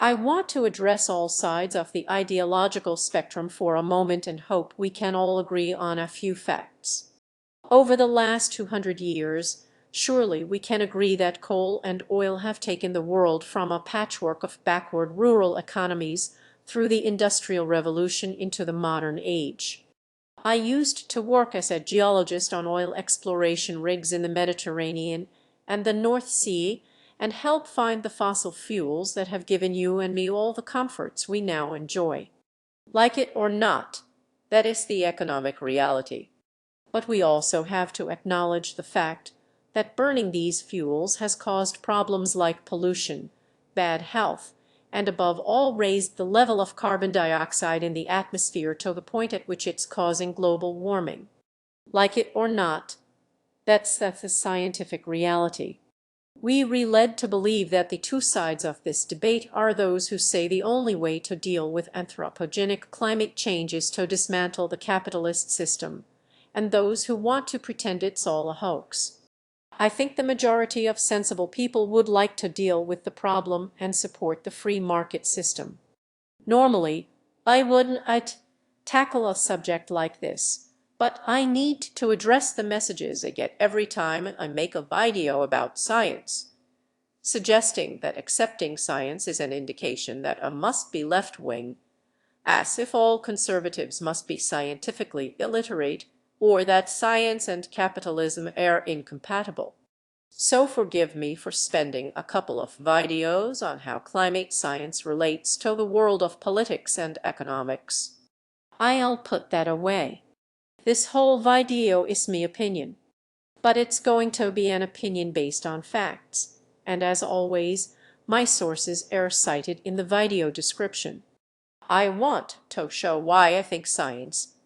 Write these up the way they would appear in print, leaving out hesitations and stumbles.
I want to address all sides of the ideological spectrum for a moment and hope we can all agree on a few facts. Over the last 200 years, surely we can agree that coal and oil have taken the world from a patchwork of backward rural economies through the Industrial Revolution into the modern age. I used to work as a geologist on oil exploration rigs in the Mediterranean and the North Sea and help find the fossil fuels that have given you and me all the comforts we now enjoy. Like it or not, that is the economic reality. But we also have to acknowledge the fact that burning these fuels has caused problems like pollution, bad health, and above all raised the level of carbon dioxide in the atmosphere to the point at which it's causing global warming. Like it or not, that's the scientific reality. We're led to believe that the two sides of this debate are those who say the only way to deal with anthropogenic climate change is to dismantle the capitalist system, and those who want to pretend it's all a hoax. I think the majority of sensible people would like to deal with the problem and support the free market system. Normally, I wouldn't tackle a subject like this, but I need to address the messages I get every time I make a video about science, suggesting that accepting science is an indication that I must be left-wing, as if all conservatives must be scientifically illiterate, or that science and capitalism are incompatible. So forgive me for spending a couple of videos on how climate science relates to the world of politics and economics. I'll put that away. This whole video is my opinion, but it's going to be an opinion based on facts, and as always, my sources are cited in the video description. I want to show why I think science,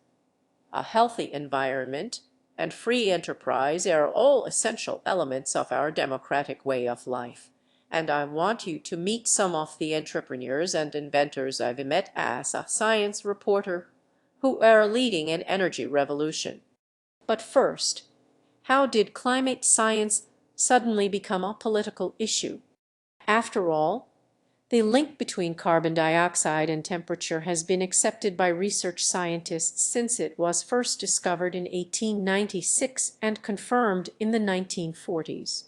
a healthy environment, and free enterprise are all essential elements of our democratic way of life, and I want you to meet some of the entrepreneurs and inventors I've met as a science reporter who are leading an energy revolution. But first, how did climate science suddenly become a political issue? After all, the link between carbon dioxide and temperature has been accepted by research scientists since it was first discovered in 1896 and confirmed in the 1940s.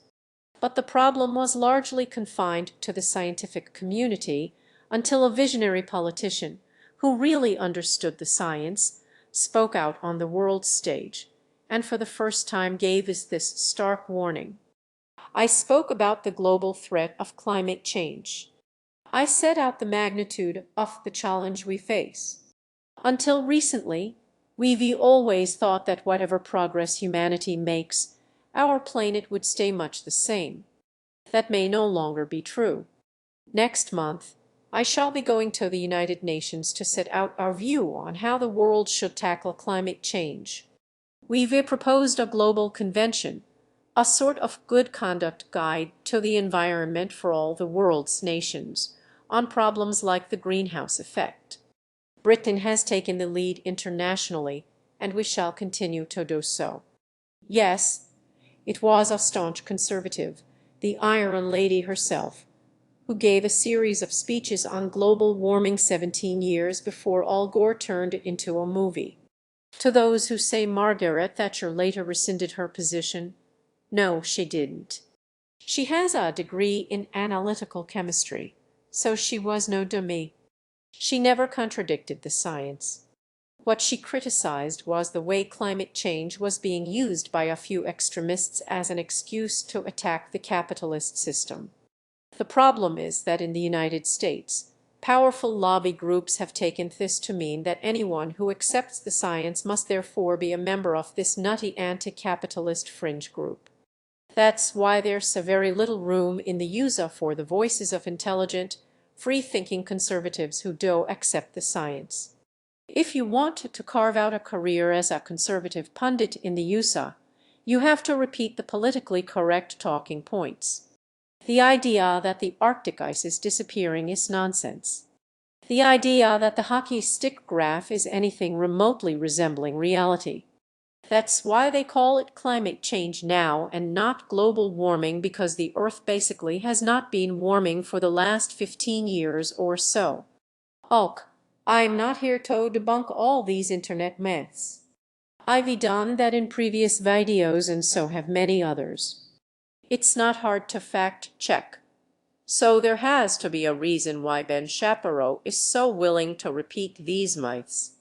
But the problem was largely confined to the scientific community until a visionary politician, who really understood the science, spoke out on the world stage, and for the first time gave us this stark warning. I spoke about the global threat of climate change. I set out the magnitude of the challenge we face. Until recently, we've always thought that whatever progress humanity makes, our planet would stay much the same. That may no longer be true. Next month, I shall be going to the United Nations to set out our view on how the world should tackle climate change. We've proposed a global convention, a sort of good conduct guide to the environment for all the world's nations, on problems like the greenhouse effect. Britain has taken the lead internationally, and we shall continue to do so. Yes, it was a staunch conservative, the Iron Lady herself, who gave a series of speeches on global warming 17 years before Al Gore turned it into a movie. To those who say Margaret Thatcher later rescinded her position, no, she didn't. She has a degree in analytical chemistry, so she was no dummy. She never contradicted the science. What she criticized was the way climate change was being used by a few extremists as an excuse to attack the capitalist system. The problem is that in the United States, powerful lobby groups have taken this to mean that anyone who accepts the science must therefore be a member of this nutty anti-capitalist fringe group. That's why there's so very little room in the USA for the voices of intelligent, free-thinking conservatives who do accept the science. If you want to carve out a career as a conservative pundit in the USA, you have to repeat the politically correct talking points. The idea that the Arctic ice is disappearing is nonsense. The idea that the hockey stick graph is anything remotely resembling reality. That's why they call it climate change now and not global warming, because the Earth basically has not been warming for the last 15 years or so. Ok, I'm not here to debunk all these internet myths. I've done that in previous videos and so have many others. It's not hard to fact check. So there has to be a reason why Ben Shapiro is so willing to repeat these myths.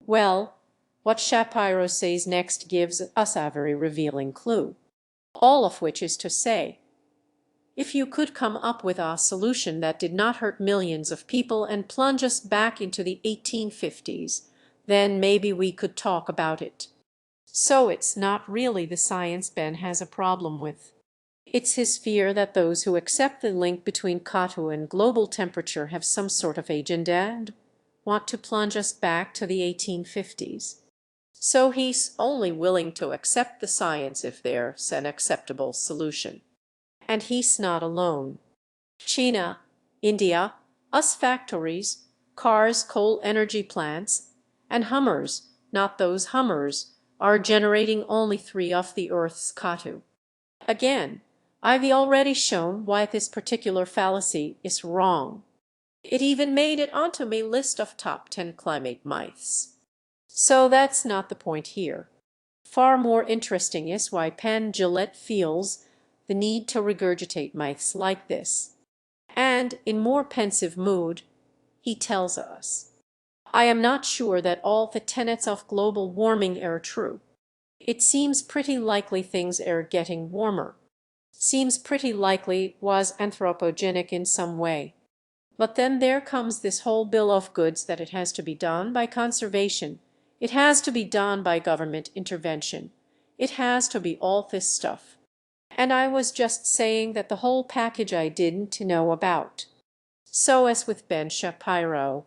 Well, what Shapiro says next gives us a very revealing clue. All of which is to say, if you could come up with a solution that did not hurt millions of people and plunge us back into the 1850s, then maybe we could talk about it. So it's not really the science Ben has a problem with. It's his fear that those who accept the link between CO2 and global temperature have some sort of agenda and want to plunge us back to the 1850s. So he's only willing to accept the science if there's an acceptable solution. And he's not alone. China, India, us factories, cars, coal energy plants, and Hummers, not those Hummers, are generating only 3 of the Earth's CO2. Again, I've already shown why this particular fallacy is wrong. It even made it onto my list of top 10 climate myths. So that's not the point here. Far more interesting is why Penn Jillette feels the need to regurgitate myths like this. And in more pensive mood, he tells us, I am not sure that all the tenets of global warming are true. It seems pretty likely things are getting warmer. Seems pretty likely was anthropogenic in some way. But then there comes this whole bill of goods that it has to be done by conservation. It has to be done by government intervention. It has to be all this stuff. And I was just saying that the whole package I didn't know about. So as with Ben Shapiro,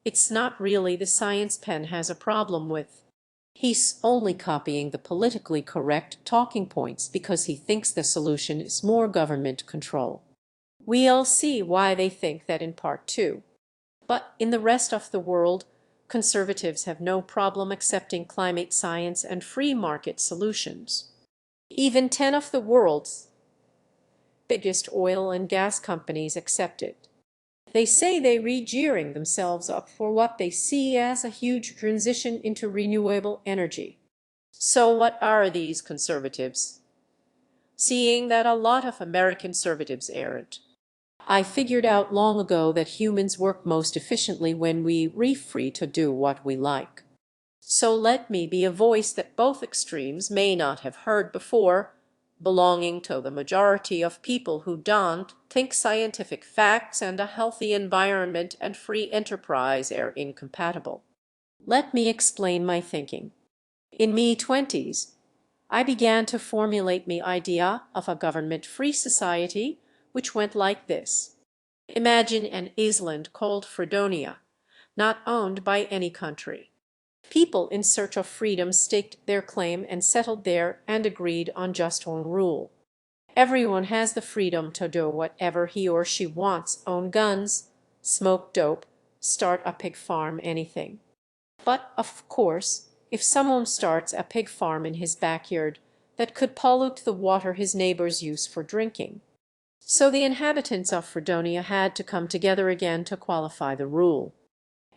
it's not really the science Penn has a problem with. He's only copying the politically correct talking points because he thinks the solution is more government control. We'll see why they think that in part 2. But in the rest of the world, conservatives have no problem accepting climate science and free market solutions. Even 10 of the world's biggest oil and gas companies accept it. They say they re-gearing themselves up for what they see as a huge transition into renewable energy. So what are these conservatives? Seeing that a lot of American conservatives aren't. I figured out long ago that humans work most efficiently when we're free to do what we like. So let me be a voice that both extremes may not have heard before, belonging to the majority of people who don't think scientific facts and a healthy environment and free enterprise are incompatible. Let me explain my thinking. In me 20s, I began to formulate me idea of a government-free society which went like this. Imagine an island called Fredonia, not owned by any country. People in search of freedom staked their claim and settled there and agreed on just one rule. Everyone has the freedom to do whatever he or she wants, own guns, smoke dope, start a pig farm, anything. But, of course, if someone starts a pig farm in his backyard, that could pollute the water his neighbors use for drinking. So the inhabitants of Fredonia had to come together again to qualify the rule.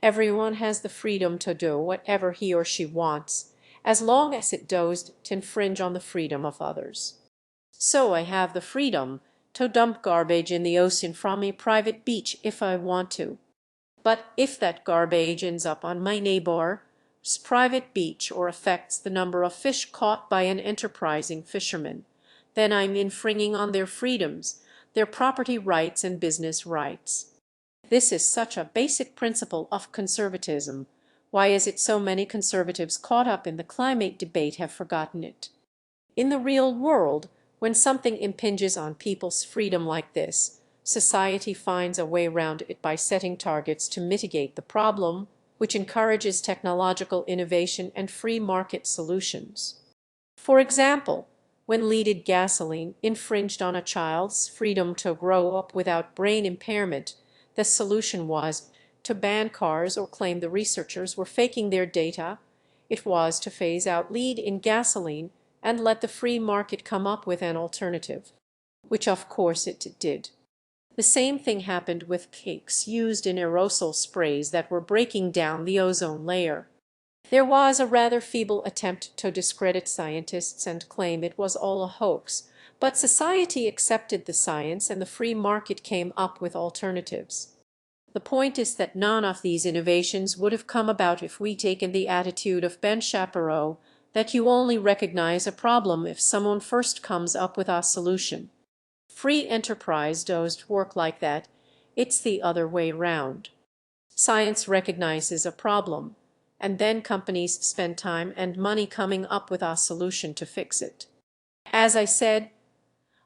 Everyone has the freedom to do whatever he or she wants, as long as it doesn't infringe on the freedom of others. So I have the freedom to dump garbage in the ocean from a private beach if I want to. But if that garbage ends up on my neighbor's private beach or affects the number of fish caught by an enterprising fisherman, then I'm infringing on their freedoms, their property rights and business rights. This is such a basic principle of conservatism. Why is it so many conservatives caught up in the climate debate have forgotten it? In the real world, when something impinges on people's freedom like this, society finds a way around it by setting targets to mitigate the problem, which encourages technological innovation and free market solutions. For example, when leaded gasoline infringed on a child's freedom to grow up without brain impairment, the solution was to ban cars or claim the researchers were faking their data It was to phase out lead in gasoline and let the free market come up with an alternative, which of course it did. The same thing happened with cakes used in aerosol sprays that were breaking down the ozone layer. There was a rather feeble attempt to discredit scientists and claim it was all a hoax, but society accepted the science and the free market came up with alternatives. The point is that none of these innovations would have come about if we taken the attitude of Ben Shapiro, that you only recognize a problem if someone first comes up with a solution. Free enterprise doesn't work like that. It's the other way round. Science recognizes a problem, and then companies spend time and money coming up with a solution to fix it. As I said,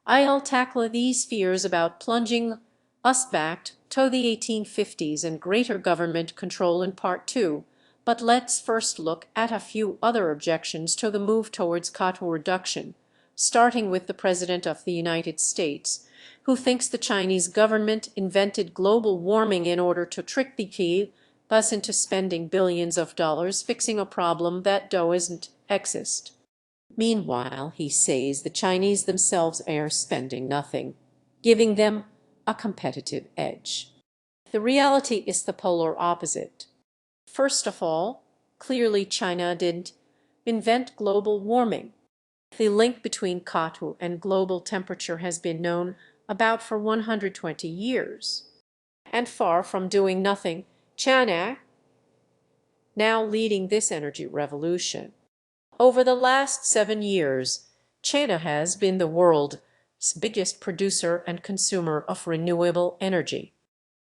I'll tackle these fears about plunging us back to the 1850s and greater government control in part 2, but let's first look at a few other objections to the move towards CO2 reduction, starting with the President of the United States, who thinks the Chinese government invented global warming in order to trick the us into spending billions of dollars fixing a problem that doesn't exist. Meanwhile, he says the Chinese themselves are spending nothing, giving them a competitive edge. The reality is the polar opposite. First of all, clearly China didn't invent global warming. The link between CO2 and global temperature has been known about for 120 years. And far from doing nothing, China now leading this energy revolution. Over the last 7 years, China has been the world's biggest producer and consumer of renewable energy.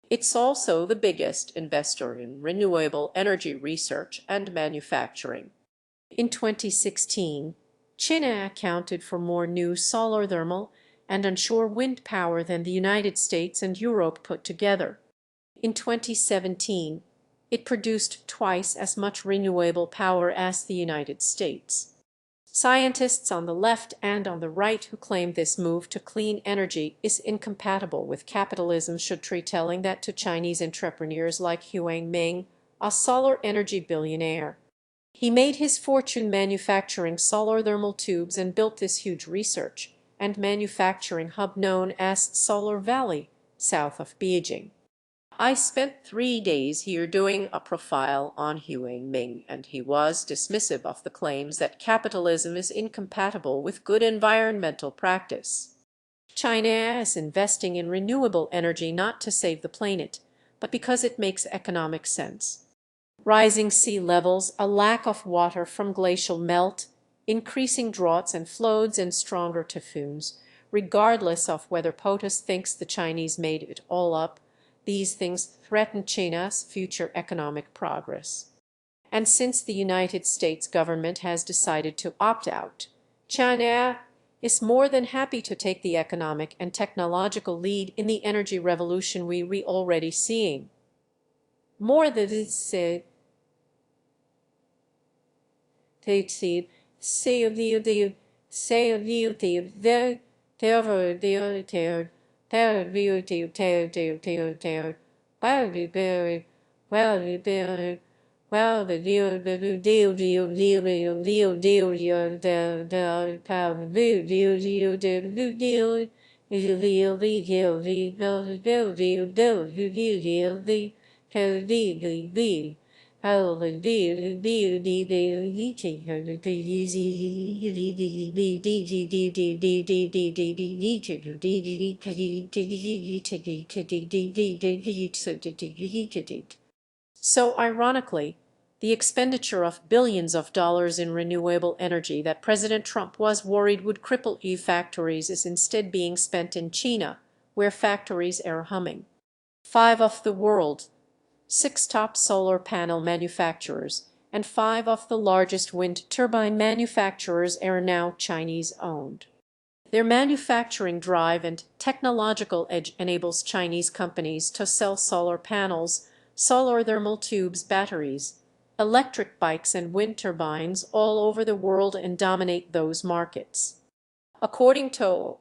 It's also the biggest investor in renewable energy research and manufacturing. In 2016, China accounted for more new solar thermal and onshore wind power than the United States and Europe put together. In 2017, it produced twice as much renewable power as the United States. Scientists on the left and on the right who claim this move to clean energy is incompatible with capitalism should try telling that to Chinese entrepreneurs like Huang Ming, a solar energy billionaire. He made his fortune manufacturing solar thermal tubes and built this huge research and manufacturing hub known as Solar Valley, south of Beijing. I spent 3 days here doing a profile on Huang Ming, and he was dismissive of the claims that capitalism is incompatible with good environmental practice. China is investing in renewable energy not to save the planet, but because it makes economic sense. Rising sea levels, a lack of water from glacial melt, increasing droughts and floods and stronger typhoons, regardless of whether POTUS thinks the Chinese made it all up, these things threaten China's future economic progress. And since the United States government has decided to opt out, China is more than happy to take the economic and technological lead in the energy revolution we already seeing. More than this, So ironically, the expenditure of billions of dollars in renewable energy that President Trump was worried would cripple factories is instead being spent in China, where factories are humming. 5 of the world's 6 top solar panel manufacturers and 5 of the largest wind turbine manufacturers are now Chinese-owned. Their manufacturing drive and technological edge enables Chinese companies to sell solar panels, solar thermal tubes, batteries, electric bikes and wind turbines all over the world and dominate those markets. According to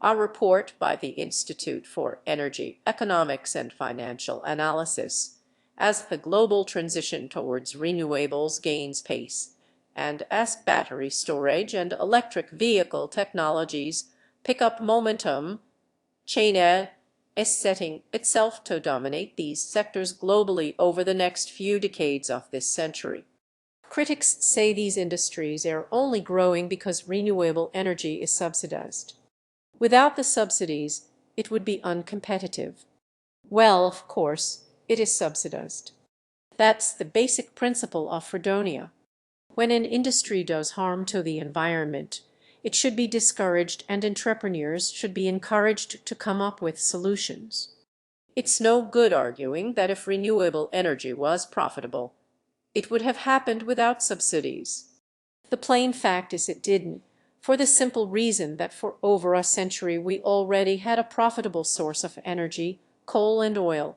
a report by the Institute for Energy Economics and Financial Analysis, as the global transition towards renewables gains pace, and as battery storage and electric vehicle technologies pick up momentum, China is setting itself to dominate these sectors globally over the next few decades of this century. Critics say these industries are only growing because renewable energy is subsidized. Without the subsidies, it would be uncompetitive. Well, of course, it is subsidized. That's the basic principle of Fredonia. When an industry does harm to the environment, it should be discouraged and entrepreneurs should be encouraged to come up with solutions. It's no good arguing that if renewable energy was profitable, it would have happened without subsidies. The plain fact is it didn't, for the simple reason that for over a century we already had a profitable source of energy, coal and oil.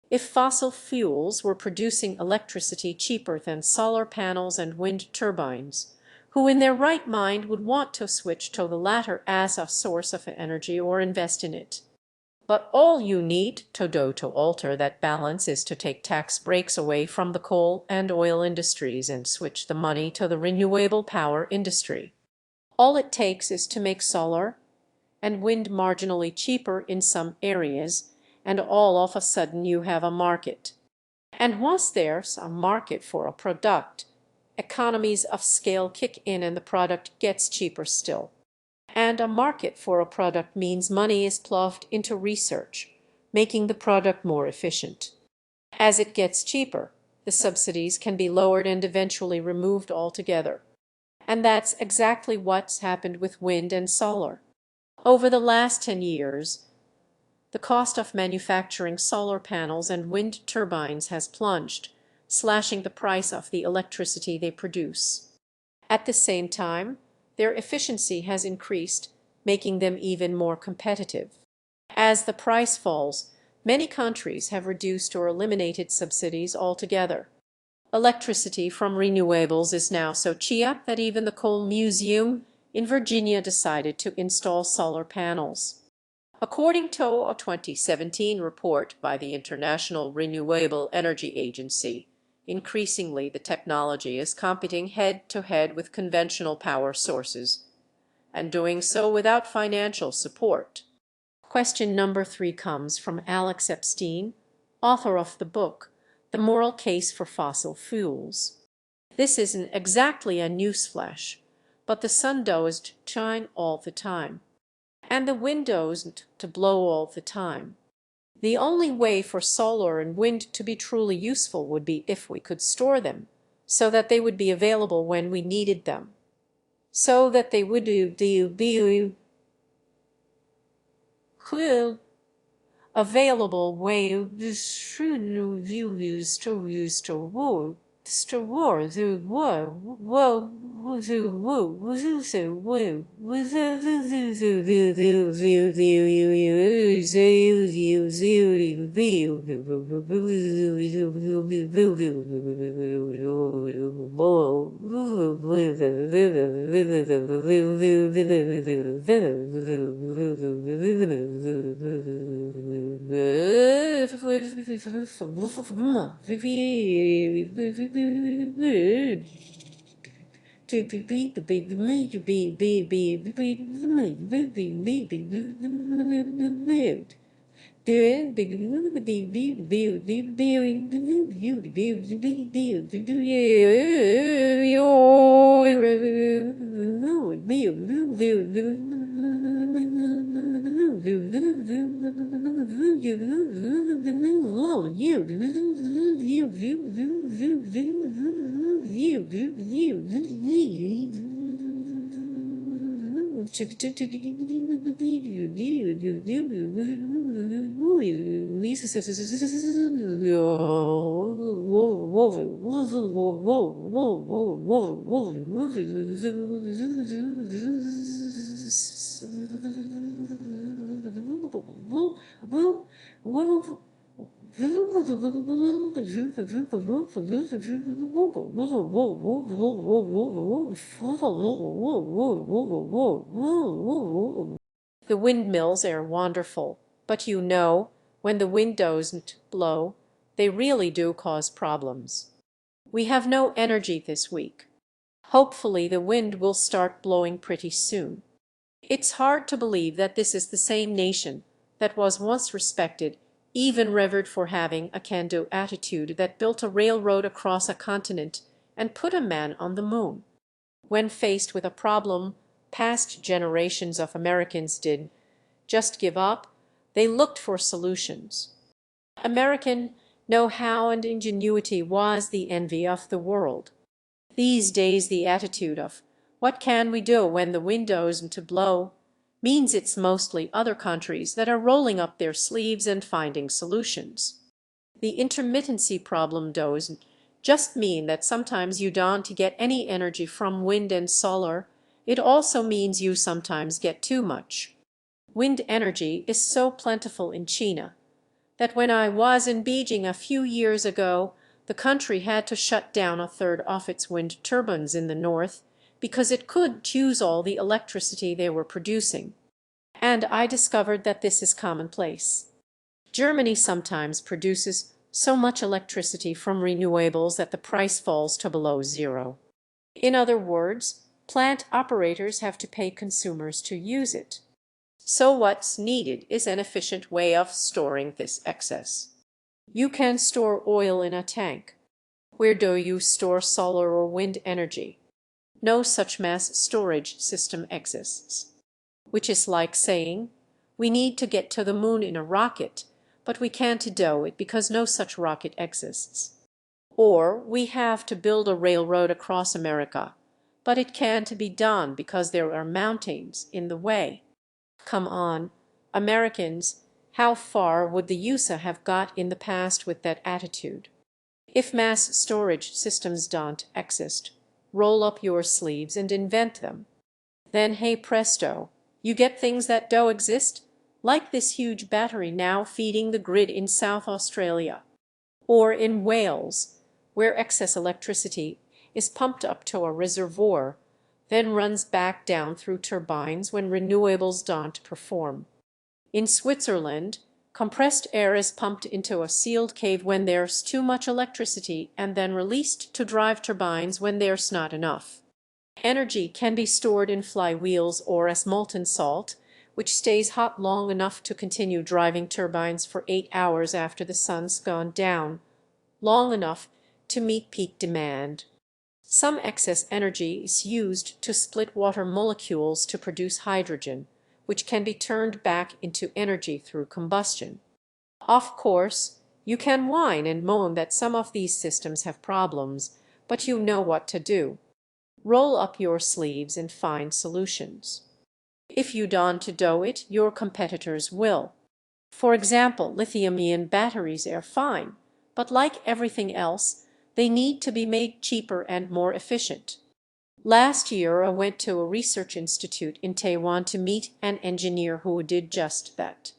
If fossil fuels were producing electricity cheaper than solar panels and wind turbines, who in their right mind would want to switch to the latter as a source of energy or invest in it? But all you need to do to alter that balance is to take tax breaks away from the coal and oil industries and switch the money to the renewable power industry. All it takes is to make solar and wind marginally cheaper in some areas, and all of a sudden you have a market. And once there's a market for a product, economies of scale kick in and the product gets cheaper still. And a market for a product means money is ploughed into research, making the product more efficient. As it gets cheaper, the subsidies can be lowered and eventually removed altogether. And that's exactly what's happened with wind and solar. Over the last 10 years, the cost of manufacturing solar panels and wind turbines has plunged, slashing the price of the electricity they produce. At the same time, their efficiency has increased, making them even more competitive. As the price falls, many countries have reduced or eliminated subsidies altogether. Electricity from renewables is now so cheap that even the Coal Museum in Virginia decided to install solar panels. According to a 2017 report by the International Renewable Energy Agency, increasingly the technology is competing head-to-head with conventional power sources, and doing so without financial support. Question number 3 comes from Alex Epstein, author of the book, The Moral Case for Fossil Fuels. This isn't exactly a newsflash, but the sun doesn't shine all the time, and the wind doesn't to blow all the time. The only way for solar and wind to be truly useful would be if we could store them, so that they would be available when we needed them. So that they would be available way The windmills are wonderful, but you know, when the wind doesn't blow, they really do cause problems. We have no energy this week. Hopefully the wind will start blowing pretty soon. It's hard to believe that this is the same nation that was once respected, even revered for having a can-do attitude, that built a railroad across a continent and put a man on the moon. When faced with a problem, past generations of Americans did just give up. They looked for solutions. American know-how and ingenuity was the envy of the world. These days the attitude of "what can we do when the wind doesn't blow" means it's mostly other countries that are rolling up their sleeves and finding solutions. The intermittency problem doesn't just mean that sometimes you don't get any energy from wind and solar, it also means you sometimes get too much. Wind energy is so plentiful in China that when I was in Beijing a few years ago, the country had to shut down a third of its wind turbines in the north because it couldn't use all the electricity they were producing. And I discovered that this is commonplace. Germany sometimes produces so much electricity from renewables that the price falls to below zero. In other words, plant operators have to pay consumers to use it. So what's needed is an efficient way of storing this excess. You can store oil in a tank. Where do you store solar or wind energy? No such mass storage system exists. Which is like saying, we need to get to the moon in a rocket, but we can't do it because no such rocket exists. Or we have to build a railroad across America, but it can't be done because there are mountains in the way. Come on, Americans, how far would the USA have got in the past with that attitude? If mass storage systems don't exist, roll up your sleeves and invent them. Then hey presto, you get things that do exist, like this huge battery now feeding the grid in South Australia. Or in Wales, where excess electricity is pumped up to a reservoir, then runs back down through turbines when renewables don't perform. In Switzerland, compressed air is pumped into a sealed cave when there's too much electricity and then released to drive turbines when there's not enough. Energy can be stored in flywheels or as molten salt, which stays hot long enough to continue driving turbines for 8 hours after the sun's gone down, long enough to meet peak demand. Some excess energy is used to split water molecules to produce hydrogen, which can be turned back into energy through combustion. Of course, you can whine and moan that some of these systems have problems, but you know what to do. Roll up your sleeves and find solutions. If you don't do it, your competitors will. For example, lithium-ion batteries are fine, but like everything else, they need to be made cheaper and more efficient. Last year, I went to a research institute in Taiwan to meet an engineer who did just that.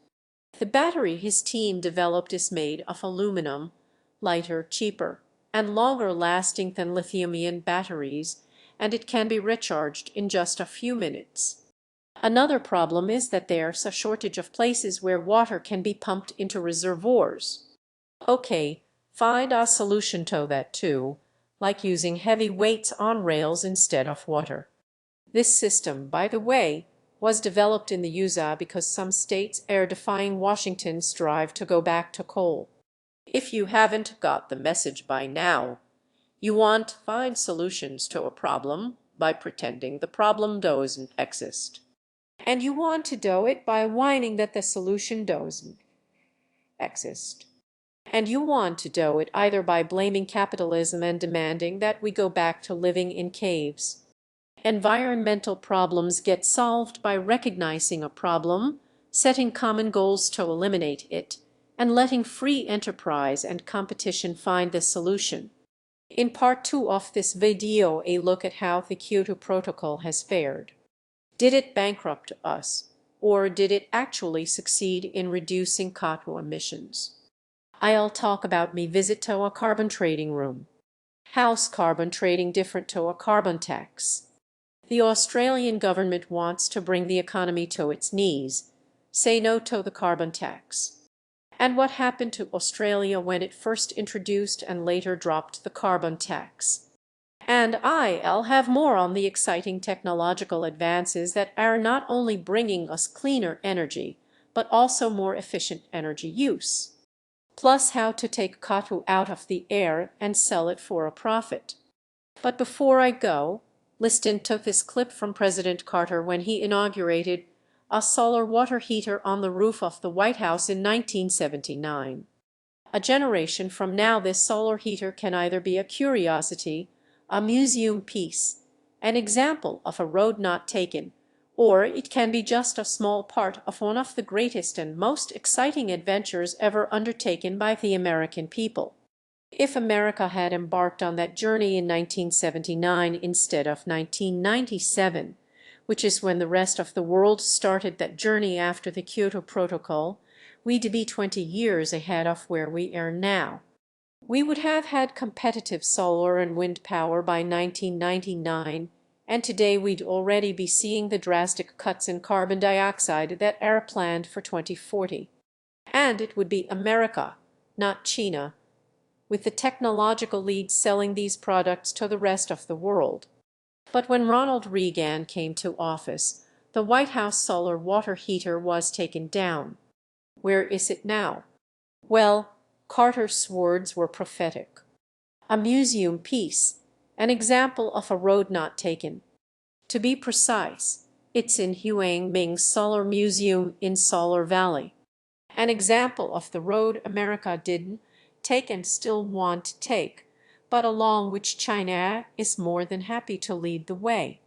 The battery his team developed is made of aluminum, lighter, cheaper, and longer lasting than lithium-ion batteries, and it can be recharged in just a few minutes. Another problem is that there's a shortage of places where water can be pumped into reservoirs. Okay, find a solution to that too, like using heavy weights on rails instead of water. This system, by the way, was developed in the USA because some states are defying Washington's strive to go back to coal. If you haven't got the message by now, you want to find solutions to a problem by pretending the problem doesn't exist. And you want to do it by whining that the solution doesn't exist. And you want to do it either by blaming capitalism and demanding that we go back to living in caves. Environmental problems get solved by recognizing a problem, setting common goals to eliminate it, and letting free enterprise and competition find the solution. In part 2 of this video, a look at how the Kyoto Protocol has fared. Did it bankrupt us, or did it actually succeed in reducing CO2 emissions? I'll talk about me visit to a carbon trading room. How's carbon trading different to a carbon tax? The Australian government wants to bring the economy to its knees, say no to the carbon tax. And what happened to Australia when it first introduced and later dropped the carbon tax? And I'll have more on the exciting technological advances that are not only bringing us cleaner energy, but also more efficient energy use. Plus how to take cotton out of the air and sell it for a profit. But before I go, listen to this clip from President Carter when he inaugurated a solar water heater on the roof of the White House in 1979. A generation from now, this solar heater can either be a curiosity, a museum piece, an example of a road not taken, or it can be just a small part of one of the greatest and most exciting adventures ever undertaken by the American people. If America had embarked on that journey in 1979 instead of 1997, which is when the rest of the world started that journey after the Kyoto Protocol, we'd be 20 years ahead of where we are now. We would have had competitive solar and wind power by 1999, and today we'd already be seeing the drastic cuts in carbon dioxide that are planned for 2040. And it would be America, not China, with the technological lead selling these products to the rest of the world. But when Ronald Reagan came to office, the White House solar water heater was taken down. Where is it now? Well, Carter's words were prophetic. A museum piece, an example of a road not taken. To be precise, it's in Huang Ming's Solar Museum in Solar Valley. An example of the road America didn't take and still want to take, but along which China is more than happy to lead the way.